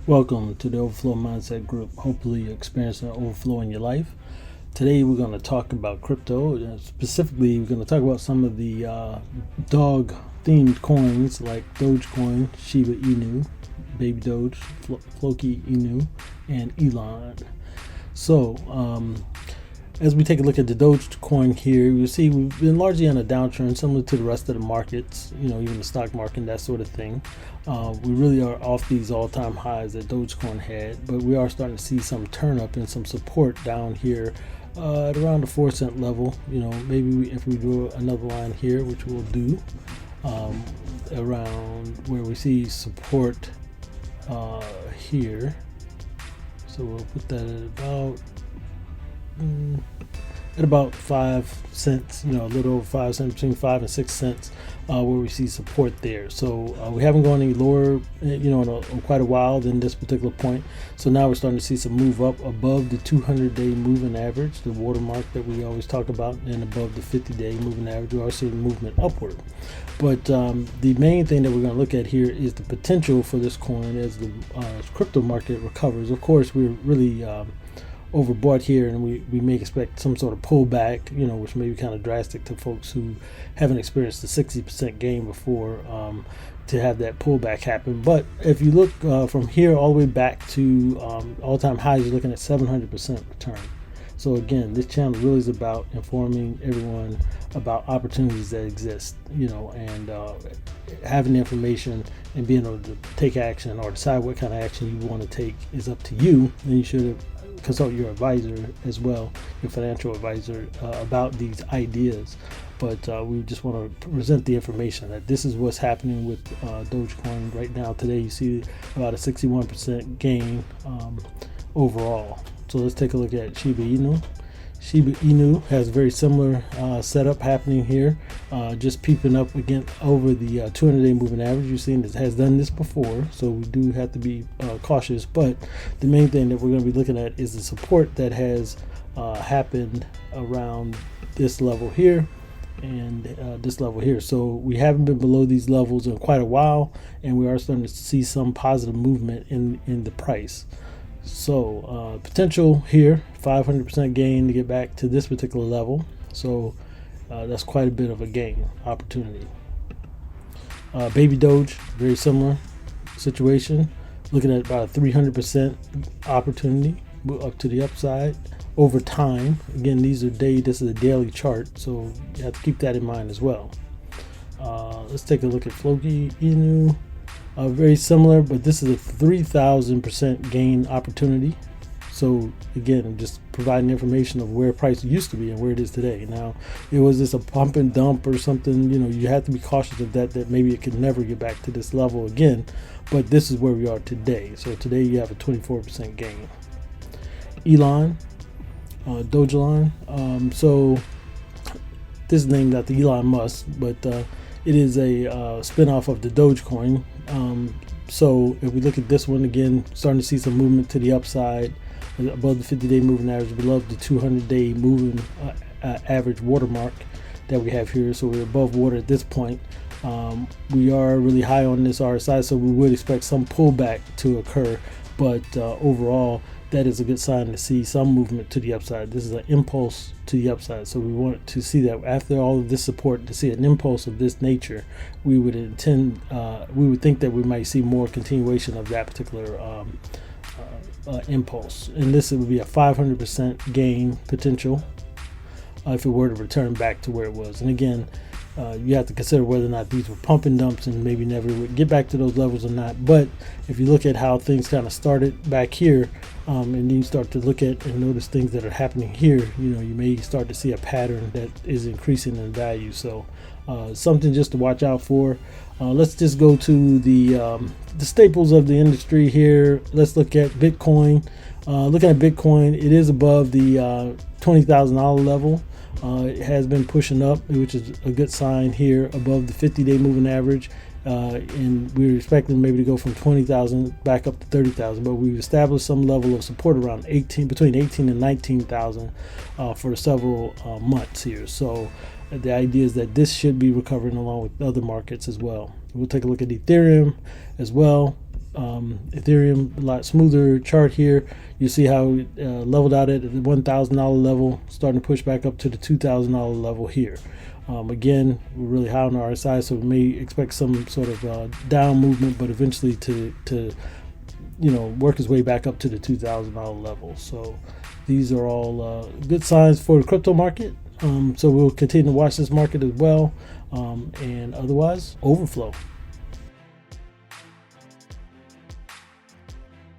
Welcome to the Overflow Mindset Group. Hopefully you experience an overflow in your life. Today we're going to talk about crypto. Specifically, we're going to talk about some of the dog themed coins like Dogecoin, Shiba Inu, Baby Doge, Floki Inu, and Elon. So, as we take a look at the Dogecoin here, you'll see we've been largely on a downtrend, similar to the rest of the markets, even the stock market, that sort of thing. We really are off these all-time highs that Dogecoin had, but we are starting to see some turn up and some support down here at around the 4 cent level. Maybe if we do another line here, which we'll do, around where we see support here. So we'll put that at about 5 cents, a little over 5 cents, between 5 and 6 cents, where we see support there. So we haven't gone any lower, in quite a while than this particular point. So now we're starting to see some move up above the 200-day moving average, the watermark that we always talk about, and above the 50-day moving average. We are seeing movement upward. But the main thing that we're going to look at here is the potential for this coin as the crypto market recovers. Of course, we're really overbought here, and we may expect some sort of pullback, which may be kind of drastic to folks who haven't experienced the 60% gain before, to have that pullback happen. But if you look from here all the way back to all-time highs, you're looking at 700% return. So again, this channel really is about informing everyone about opportunities that exist, and having the information and being able to take action or decide what kind of action you want to take is up to you. And you should consult your advisor as well, your financial advisor, about these ideas. But we just want to present the information that this is what's happening with Dogecoin right now. Today you see about a 61% gain overall. So let's take a look at Shiba Inu. Shiba Inu has a very similar setup happening here, just peeping up again over the 200-day moving average. You've seen it has done this before, so we do have to be cautious. But the main thing that we're going to be looking at is the support that has happened around this level here and this level here. So we haven't been below these levels in quite a while, and we are starting to see some positive movement in the price. So potential here, 500% gain to get back to this particular level. So that's quite a bit of a gain opportunity. Baby Doge, very similar situation, looking at about a 300% opportunity up to the upside over time. Again, this is a daily chart, so you have to keep that in mind as well. Let's take a look at Floki Inu. Very similar, but this is a 3,000% gain opportunity. So again, I'm just providing information of where price used to be and where it is today. Now, was this a pump and dump or something? You have to be cautious of that maybe it could never get back to this level again. But this is where we are today. So today you have a 24% gain. Elon, Dogelon. So this is named after Elon Musk, but it is a spinoff of the Dogecoin. So if we look at this one again, starting to see some movement to the upside, above the 50-day moving average, below the 200-day moving average watermark that we have here. So we're above water at this point. We are really high on this RSI, so we would expect some pullback to occur. But overall, that is a good sign to see some movement to the upside. This is an impulse to the upside. So we want to see that after all of this support, to see an impulse of this nature, we would think that we might see more continuation of that particular impulse. And this would be a 500% gain potential if it were to return back to where it was. And again, you have to consider whether or not these were pump and dumps and maybe never would get back to those levels or not. But if you look at how things kind of started back here, and then you start to look at and notice things that are happening here, you may start to see a pattern that is increasing in value. So something just to watch out for. Let's just go to the staples of the industry here. Let's look at Bitcoin. Looking at Bitcoin, it is above the $20,000 level. It has been pushing up, which is a good sign here, above the 50-day moving average. And we're expecting maybe to go from 20,000 back up to 30,000, but we've established some level of support around between 18 and 19,000 for several months here. So the idea is that this should be recovering along with other markets as well. We'll take a look at Ethereum as well. Ethereum, a lot smoother chart here. You see how it leveled out at the $1,000 level, starting to push back up to the $2,000 level here. Again, we're really high on the RSI, so we may expect some sort of down movement, but eventually to work his way back up to the $2,000 level. So these are all good signs for the crypto market. So we'll continue to watch this market as well. And otherwise, Overflow.